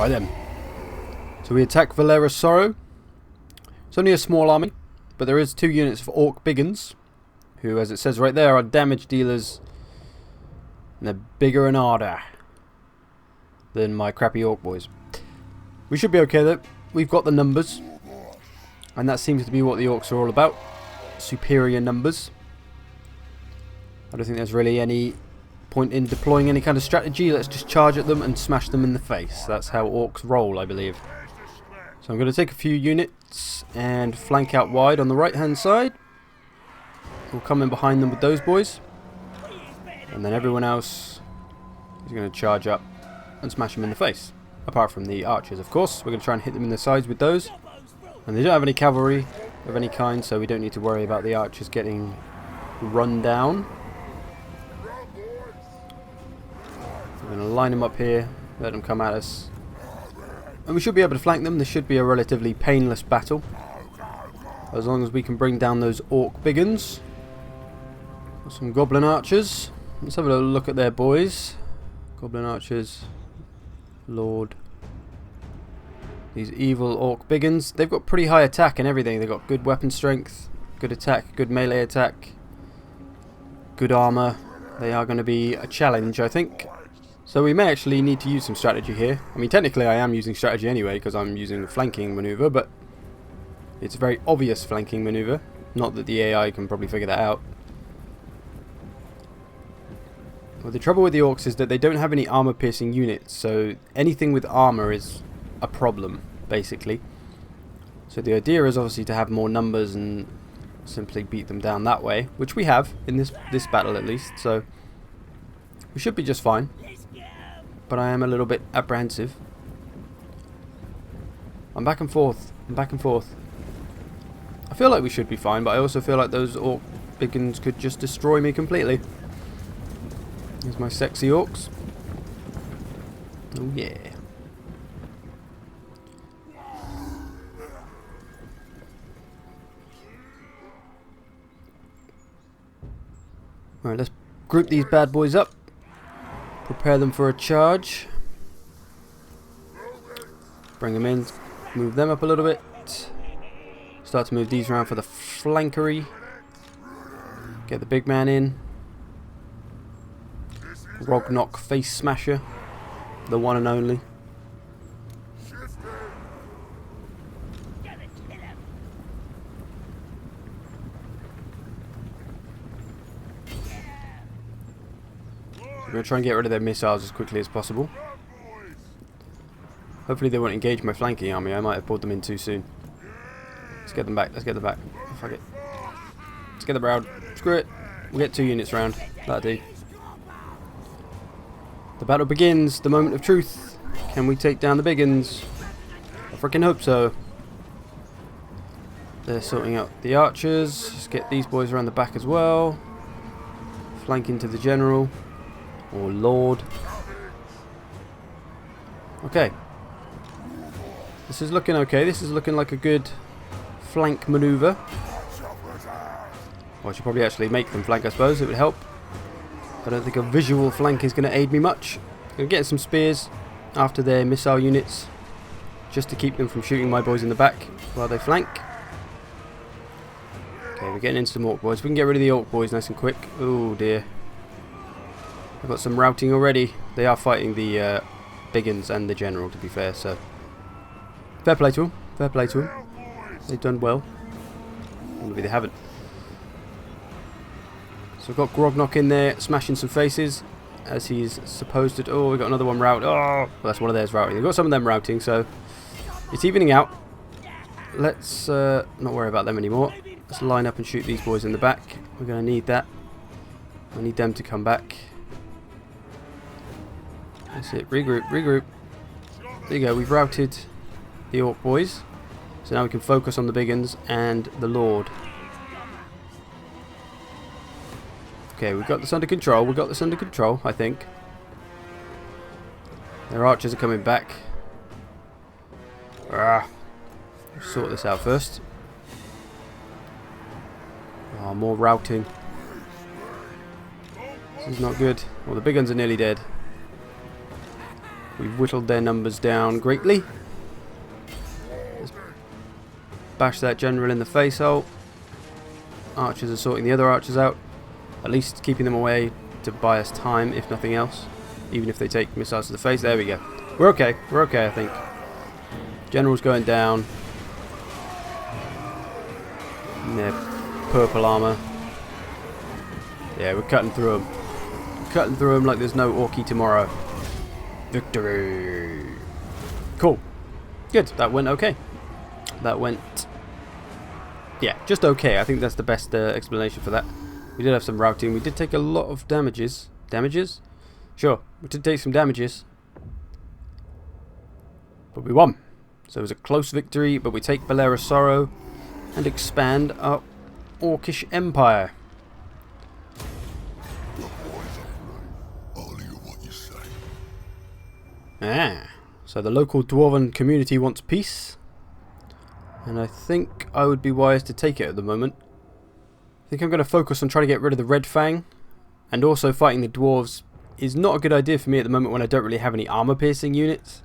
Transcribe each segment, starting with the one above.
Try them. So we attack Valera's Sorrow. It's only a small army, but there is 2 units of Orc Biggins, who, as it says right there, are damage dealers. And they're bigger and harder than my crappy Orc boys. We should be okay though. We've got the numbers. And that seems to be what the Orcs are all about. Superior numbers. I don't think there's really any point in deploying any kind of strategy. Let's just charge at them and smash them in the face. That's how Orcs roll, I believe. So I'm going to take a few units and flank out wide on the right hand side. We'll come in behind them with those boys. And then everyone else is going to charge up and smash them in the face. Apart from the archers, of course. We're going to try and hit them in the sides with those. And they don't have any cavalry of any kind, so we don't need to worry about the archers getting run down. We're going to line them up here, let them come at us. And we should be able to flank them. This should be a relatively painless battle. As long as we can bring down those Orc Biggins. Some Goblin Archers. Let's have a little look at their boys. Goblin Archers. Lord. These evil Orc Biggins. They've got pretty high attack and everything. They've got good weapon strength, good attack, good melee attack, good armor. They are going to be a challenge, I think. So we may actually need to use some strategy here. I mean, technically I am using strategy anyway because I'm using a flanking maneuver, but it's a very obvious flanking maneuver. Not that the AI can probably figure that out. Well, the trouble with the Orcs is that they don't have any armor-piercing units, so anything with armor is a problem, basically. So the idea is obviously to have more numbers and simply beat them down that way, which we have in this battle at least, so we should be just fine. But I am a little bit apprehensive. I'm back and forth. I'm back and forth. I feel like we should be fine, but I also feel like those Orc Biggins could just destroy me completely. Here's my sexy Orcs. Oh yeah. Alright, let's group these bad boys up. Prepare them for a charge. Bring them in. Move them up a little bit. Start to move these around for the flankery. Get the big man in. Rognok Face Smasher. The one and only. I'm going to try and get rid of their missiles as quickly as possible. Hopefully they won't engage my flanking army. I might have pulled them in too soon. Let's get them back. Let's get them back. Oh, fuck it. Let's get them round. Screw it. We'll get 2 units round. That'll do. The battle begins. The moment of truth. Can we take down the Biggins? I freaking hope so. They're sorting out the archers. Let's get these boys around the back as well. Flank into the general. Or Lord. Okay. This is looking okay. This is looking like a good flank maneuver. Well, I should probably actually make them flank, I suppose. It would help. I don't think a visual flank is going to aid me much. I'm going to get some spears after their missile units. Just to keep them from shooting my boys in the back while they flank. Okay, we're getting into some Orc boys. We can get rid of the Orc boys nice and quick. Oh dear. I've got some routing already. They are fighting the Biggins and the general, to be fair, so fair play to them. Fair play to them. They've done well. Or maybe they haven't. So we've got Grognok in there, smashing some faces, as he's supposed to. Oh, we've got another one route. Oh, well, that's one of theirs routing. We've got some of them routing, so it's evening out. Let's not worry about them anymore. Let's line up and shoot these boys in the back. We're going to need that. I need them to come back. That's it. Regroup, regroup. There you go. We've routed the Orc boys. So now we can focus on the Biggins and the Lord. Okay, we've got this under control. We've got this under control, I think. Their archers are coming back. Let's sort this out first. Oh, more routing. This is not good. Well, the Biggins are nearly dead. We've whittled their numbers down greatly. Let's bash that general in the face hole. Archers are sorting the other archers out. At least keeping them away to buy us time, if nothing else. Even if they take missiles to the face. There we go. We're okay. We're okay, I think. General's going down. And their purple armour. Yeah, we're cutting through them. Cutting through them like there's no Orky tomorrow. Victory! Cool. Good. That went okay. That went... yeah, just okay. I think that's the best explanation for that. We did have some routing. We did take a lot of damages. Damages? Sure. We did take some damages. But we won. So it was a close victory, but we take Valera Sorrow and expand our Orcish Empire. So the local Dwarven community wants peace. And I think I would be wise to take it at the moment. I think I'm going to focus on trying to get rid of the Red Fang. And also fighting the Dwarves is not a good idea for me at the moment when I don't really have any armor-piercing units.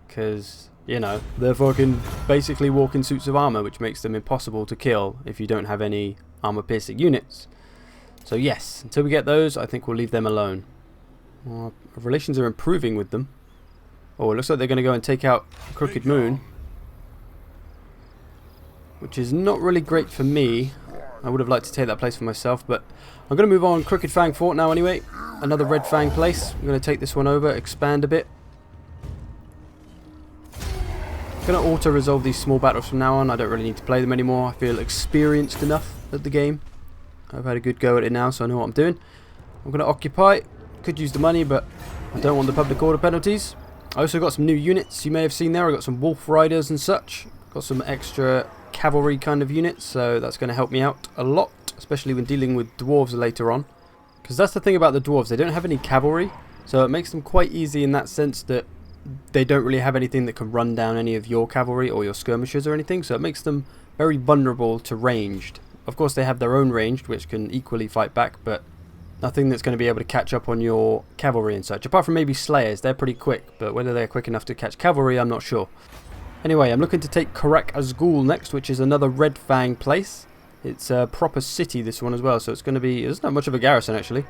Because, you know, they're fucking basically walking suits of armor, which makes them impossible to kill if you don't have any armor-piercing units. So yes, until we get those, I think we'll leave them alone. Well, our relations are improving with them. Oh, it looks like they're going to go and take out Crooked Moon. Which is not really great for me. I would have liked to take that place for myself, but I'm going to move on Crooked Fang Fort now anyway. Another Red Fang place. I'm going to take this one over, expand a bit. I'm going to auto-resolve these small battles from now on. I don't really need to play them anymore. I feel experienced enough at the game. I've had a good go at it now, so I know what I'm doing. I'm going to occupy. Could use the money, but I don't want the public order penalties. I also got some new units you may have seen there. I got some Wolf Riders and such. Got some extra cavalry kind of units, so that's going to help me out a lot, especially when dealing with dwarves later on. Because that's the thing about the dwarves, they don't have any cavalry, so it makes them quite easy in that sense that they don't really have anything that can run down any of your cavalry or your skirmishers or anything, so it makes them very vulnerable to ranged. Of course they have their own ranged, which can equally fight back, but nothing that's going to be able to catch up on your cavalry and such. Apart from maybe Slayers, they're pretty quick, but whether they're quick enough to catch cavalry, I'm not sure. Anyway, I'm looking to take AZGAL next, which is another Red Fang place. It's a proper city, this one as well, so it's going to be... it's not much of a garrison, actually.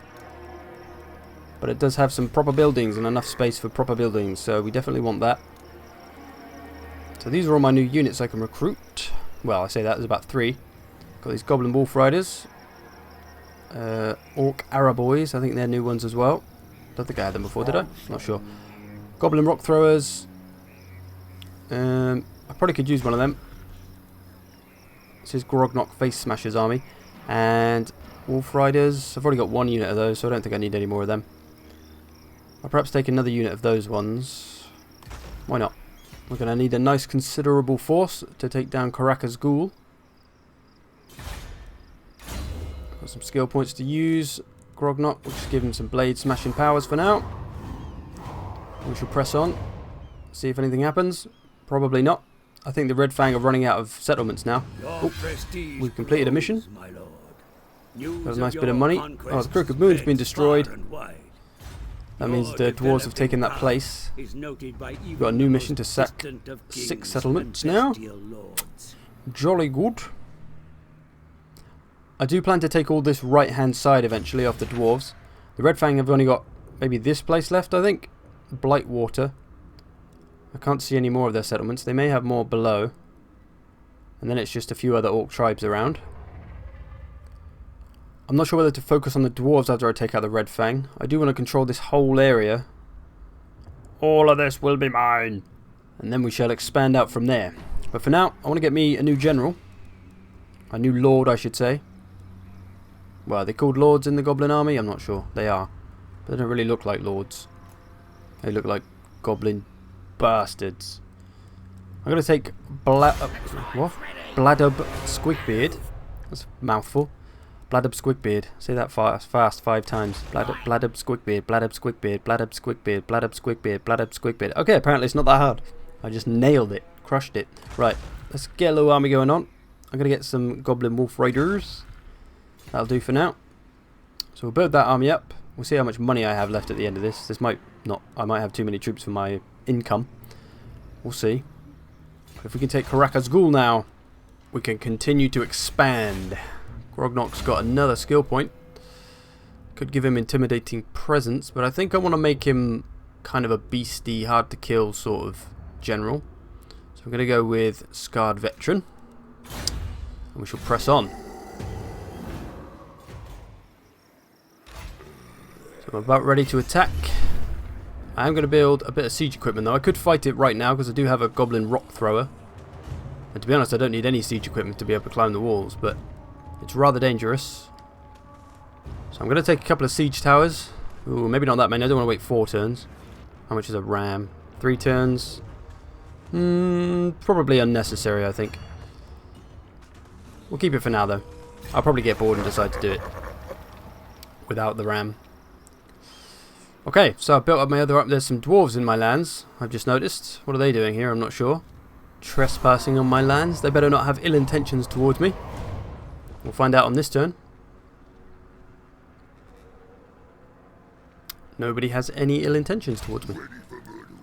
But it does have some proper buildings and enough space for proper buildings, so we definitely want that. So these are all my new units I can recruit. Well, I say that, there's about 3. Got these Goblin Wolf Riders. Orc Araboys, I think they're new ones as well. Don't think I had them before, did I? Not sure. Goblin Rock Throwers. I probably could use one of them. This is Grognok Face Smashers army. And Wolf Riders. I've already got 1 unit of those, so I don't think I need any more of them. I'll perhaps take another unit of those ones. Why not? We're going to need a nice considerable force to take down AZGAL. Got some skill points to use. Grognok, we'll just give him some blade smashing powers for now. We shall press on. See if anything happens. Probably not. I think the Red Fang are running out of settlements now. Oh, we've completed a mission. Got a nice bit of money. Oh, the Crooked Moon's been destroyed. That means the dwarves have taken that place. We've got a new mission to sack 6 settlements now. Jolly good. I do plan to take all this right-hand side eventually off the dwarves. The Red Fang have only got maybe this place left, I think. Blightwater. I can't see any more of their settlements. They may have more below. And then it's just a few other orc tribes around. I'm not sure whether to focus on the dwarves after I take out the Red Fang. I do want to control this whole area. All of this will be mine. And then we shall expand out from there. But for now, I want to get me a new general. A new lord, I should say. Well, are they called lords in the goblin army? I'm not sure. They are. But they don't really look like lords. They look like goblin bastards. I'm going to take Bladub Squigbeard. That's a mouthful. Bladub Squigbeard. Say that fast 5 times. Bladub Squigbeard, Bladub Squigbeard, Bladub Squigbeard, Bladub Squigbeard, Bladub Squigbeard. Okay, apparently it's not that hard. I just nailed it. Crushed it. Right, let's get a little army going on. I'm going to get some Goblin Wolf Raiders. That'll do for now. So we'll build that army up. We'll see how much money I have left at the end of this. This might not. I might have too many troops for my income. We'll see. But if we can take AZGAL now, we can continue to expand. Grognok's got another skill point. Could give him intimidating presence, but I think I want to make him kind of a beastie, hard to kill sort of general. So I'm going to go with Scarred Veteran. And we shall press on. So I'm about ready to attack. I am going to build a bit of siege equipment though. I could fight it right now because I do have a goblin rock thrower. And to be honest, I don't need any siege equipment to be able to climb the walls, but it's rather dangerous. So I'm going to take a couple of siege towers. Ooh, maybe not that many. I don't want to wait 4 turns. How much is a ram? 3 turns? Probably unnecessary, I think. We'll keep it for now though. I'll probably get bored and decide to do it without the ram. Okay, so I've built up my other... There's some dwarves in my lands, I've just noticed. What are they doing here? I'm not sure. Trespassing on my lands. They better not have ill intentions towards me. We'll find out on this turn. Nobody has any ill intentions towards me.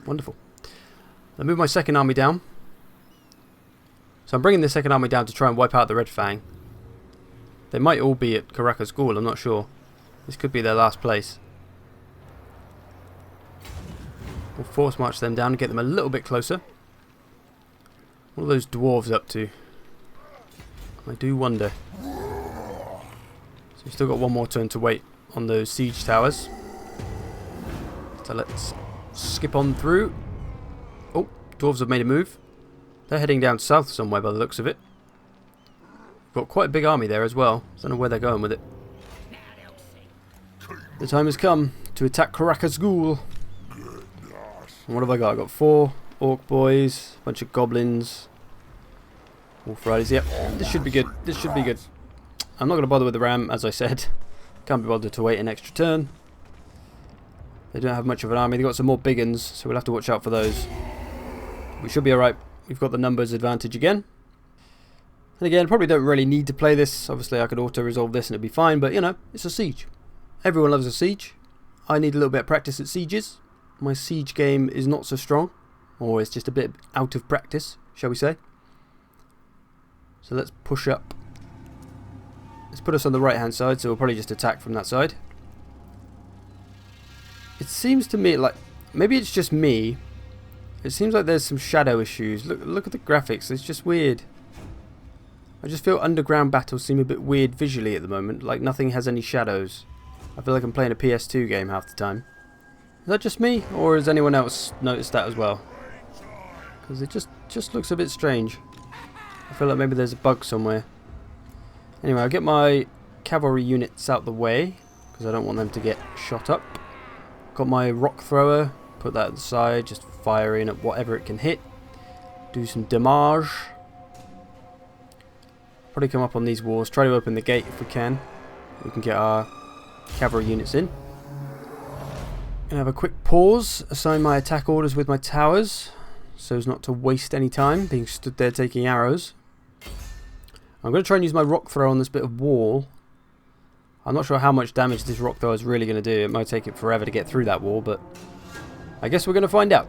Wonderful. I'll move my second army down. So I'm bringing the second army down to try and wipe out the Red Fang. They might all be at AZGAL, I'm not sure. This could be their last place. We'll force march them down and get them a little bit closer. What are those dwarves up to? I do wonder. So we've still got one more turn to wait on those siege towers. So let's skip on through. Oh, dwarves have made a move. They're heading down south somewhere by the looks of it. Got quite a big army there as well. I don't know where they're going with it. The time has come to attack AZGAL. And what have I got? I've got 4 orc boys, a bunch of goblins, wolf riders. Yep, this should be good. This should be good. I'm not going to bother with the ram, as I said. Can't be bothered to wait an extra turn. They don't have much of an army. They've got some more big uns, so we'll have to watch out for those. We should be alright. We've got the numbers advantage again. And again, probably don't really need to play this. Obviously, I could auto-resolve this and it'd be fine, but you know, it's a siege. Everyone loves a siege. I need a little bit of practice at sieges. My siege game is not so strong, or it's just a bit out of practice, shall we say. So let's push up. Let's put us on the right hand side, so we'll probably just attack from that side. It seems to me like, maybe it's just me, it seems like there's some shadow issues. Look at the graphics, it's just weird. I just feel underground battles seem a bit weird visually at the moment, like nothing has any shadows. I feel like I'm playing a PS2 game half the time. Is that just me, or has anyone else noticed that as well? Because it just looks a bit strange. I feel like maybe there's a bug somewhere. Anyway, I'll get my cavalry units out the way, because I don't want them to get shot up. Got my rock thrower, put that at the side, just firing at whatever it can hit. Do some damage. Probably come up on these walls, try to open the gate if we can. We can get our cavalry units in. Gonna have a quick pause, assign my attack orders with my towers, so as not to waste any time being stood there taking arrows. I'm going to try and use my rock throw on this bit of wall. I'm not sure how much damage this rock throw is really going to do. It might take it forever to get through that wall, but I guess we're going to find out.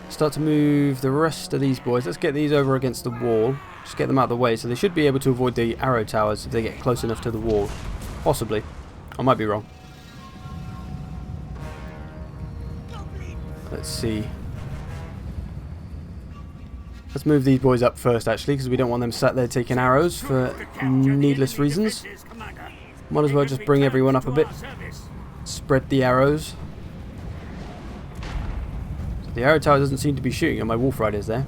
Start to move the rest of these boys. Let's get these over against the wall. Just get them out of the way, so they should be able to avoid the arrow towers if they get close enough to the wall. Possibly. I might be wrong. Let's see. Let's move these boys up first, actually, because we don't want them sat there taking arrows for needless reasons. Might as well just bring everyone up a bit. Spread the arrows. So the arrow tower doesn't seem to be shooting at my wolf riders there.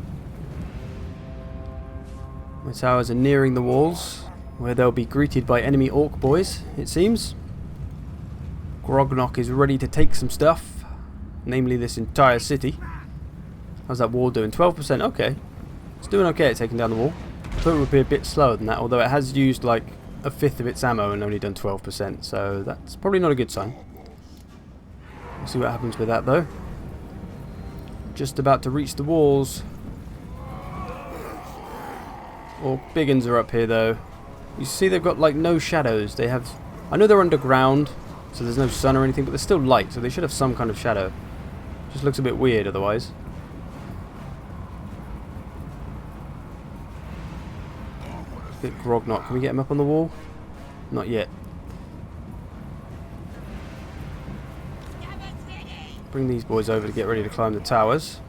My towers are nearing the walls, where they'll be greeted by enemy orc boys, it seems. Grognok is ready to take some stuff. Namely this entire city. How's that wall doing? 12%, okay. It's doing okay at taking down the wall. I thought it would be a bit slower than that, although it has used like a fifth of its ammo and only done 12%, so that's probably not a good sign. We'll see what happens with that though. Just about to reach the walls. All big uns are up here though. You see they've got like no shadows. They have, I know they're underground, So there's no sun or anything, but there's still light, so they should have some kind of shadow. Just looks a bit weird otherwise. Let's get Grognok. Can we get him up on the wall? Not yet. Bring these boys over to get ready to climb the towers.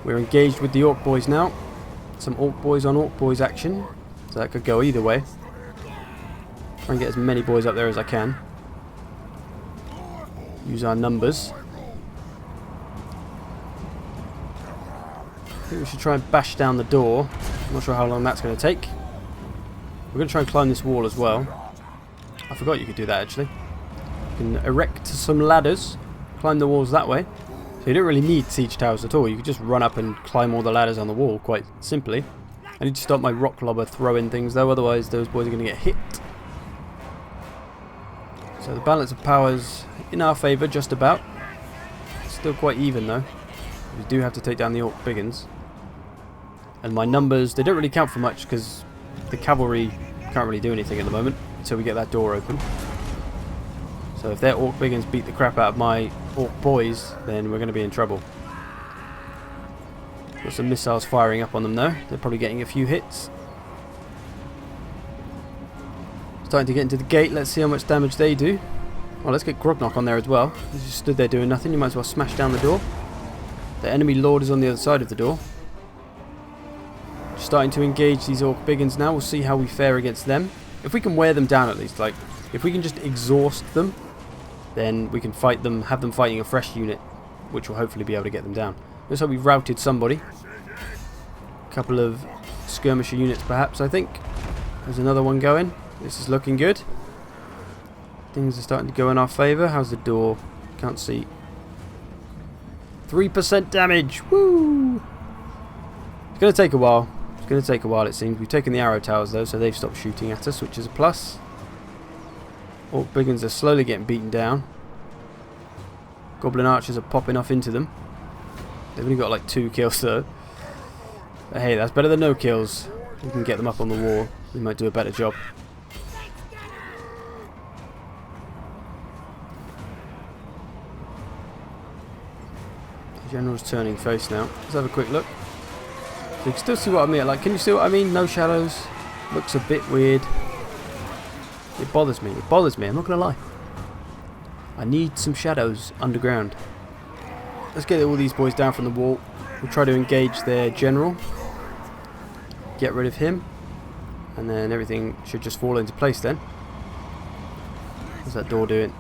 We're engaged with the Orc boys now. Some Orc boys on Orc boys action. So that could go either way. Try and get as many boys up there as I can. Use our numbers. I think we should try and bash down the door. I'm not sure how long that's going to take. We're going to try and climb this wall as well. I forgot you could do that actually. You can erect some ladders, climb the walls that way. So you don't really need siege towers at all. You could just run up and climb all the ladders on the wall quite simply. I need to stop my rock lobber throwing things though, otherwise those boys are going to get hit. So the balance of power's in our favour just about. Still quite even though. We do have to take down the Orc Biggins. And my numbers, they don't really count for much because the cavalry can't really do anything at the moment until we get that door open. So if their Orc Biggins beat the crap out of my Orc boys, then we're going to be in trouble. Got some missiles firing up on them though. They're probably getting a few hits. Starting to get into the gate. Let's see how much damage they do. Well, let's get Grognok on there as well. He's just stood there doing nothing. You might as well smash down the door. The enemy lord is on the other side of the door. Starting to engage these Orc Biggins now. We'll see how we fare against them. If we can wear them down at least, like if we can just exhaust them, then we can fight them, have them fighting a fresh unit, which will hopefully be able to get them down. Looks like we've routed somebody. A couple of skirmisher units perhaps, I think. There's another one going. This is looking good. Things are starting to go in our favour. How's the door? Can't see. 3% damage! Woo! It's going to take a while. It's going to take a while it seems. We've taken the arrow towers though, so they've stopped shooting at us, which is a plus. Orc Biggins are slowly getting beaten down. Goblin archers are popping off into them. They've only got like 2 kills though. But hey, that's better than no kills. We can get them up on the wall. We might do a better job. The general's turning face now. Let's have a quick look. So you can still see what I mean. Like, can you see what I mean? No shadows. Looks a bit weird. It bothers me. It bothers me. I'm not going to lie. I need some shadows underground. Let's get all these boys down from the wall. We'll try to engage their general. Get rid of him. And then everything should just fall into place then. What's that door doing?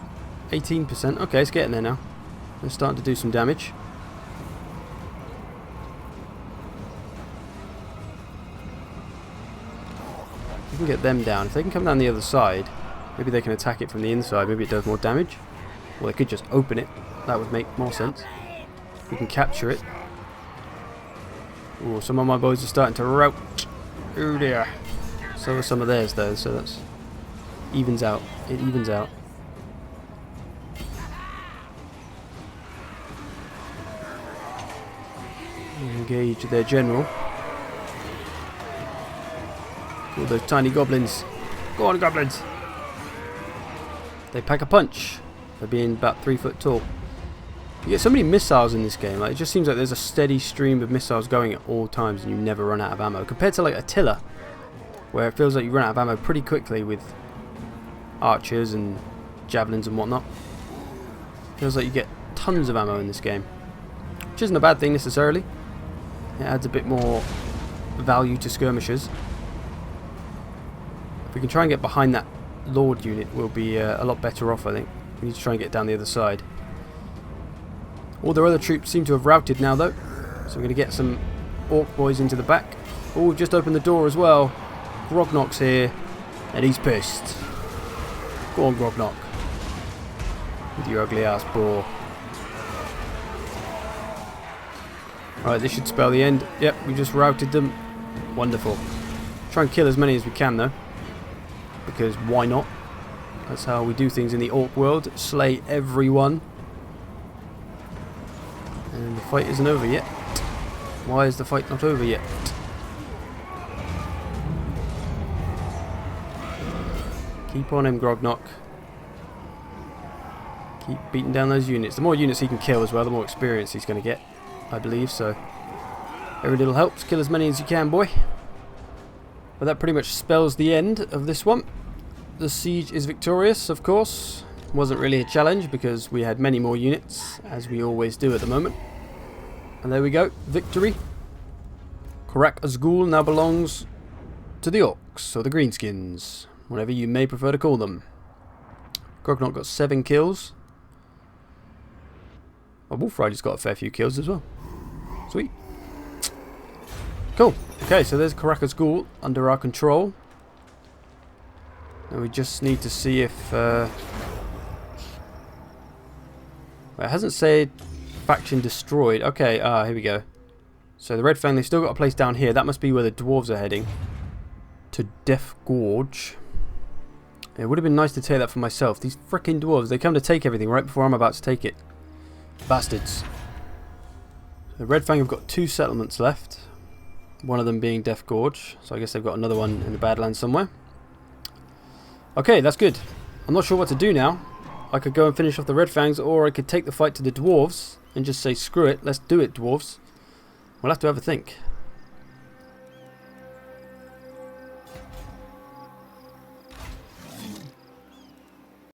18%. Okay, it's getting there now. They're starting to do some damage. We can get them down. If they can come down the other side, maybe they can attack it from the inside. Maybe it does more damage. Or they could just open it. That would make more sense. We can capture it. Ooh, some of my boys are starting to rout. Oh dear. So are some of theirs though, so that's evens out. It evens out. Engage their general. All those tiny goblins. Go on, goblins! They pack a punch for being about 3 foot tall. You get so many missiles in this game. Like, it just seems like there's a steady stream of missiles going at all times and you never run out of ammo. Compared to like Attila, where it feels like you run out of ammo pretty quickly with archers and javelins and whatnot. Feels like you get tons of ammo in this game. Which isn't a bad thing necessarily. It adds a bit more value to skirmishers. If we can try and get behind that Lord unit, we'll be a lot better off, I think. We need to try and get down the other side. All their other troops seem to have routed now, though. So we're going to get some Orc boys into the back. Oh, we've just opened the door as well. Grognok's here, and he's pissed. Go on, Grognok. With your ugly ass boar. Alright, this should spell the end. Yep, we just routed them. Wonderful. Try and kill as many as we can, though. Because why not? That's how we do things in the Orc world. Slay everyone. And the fight isn't over yet. Why is the fight not over yet? Keep on him, Grognock. Keep beating down those units. The more units he can kill as well, the more experience he's going to get, I believe. So every little helps. Kill as many as you can, boy. But that pretty much spells the end of this one. The siege is victorious, of course. Wasn't really a challenge because we had many more units, as we always do at the moment. And there we go. Victory. AZGAL now belongs to the Orcs, or the Greenskins, whatever you may prefer to call them. Grognock got 7 kills. Oh, Wolf Rider's got a fair few kills as well. Sweet. Cool. Okay, so there's AZGAL under our control. And we just need to see if... it hasn't said faction destroyed. Okay, here we go. So the Red Fang, they've still got a place down here. That must be where the dwarves are heading. To Death Gorge. It would have been nice to take that for myself. These frickin' dwarves, they come to take everything right before I'm about to take it. Bastards. The Red Fang have got 2 settlements left. One of them being Death Gorge. So I guess they've got another one in the Badlands somewhere. Okay, that's good. I'm not sure what to do now. I could go and finish off the Red Fangs, or I could take the fight to the dwarves and just say, screw it, let's do it, dwarves. We'll have to have a think.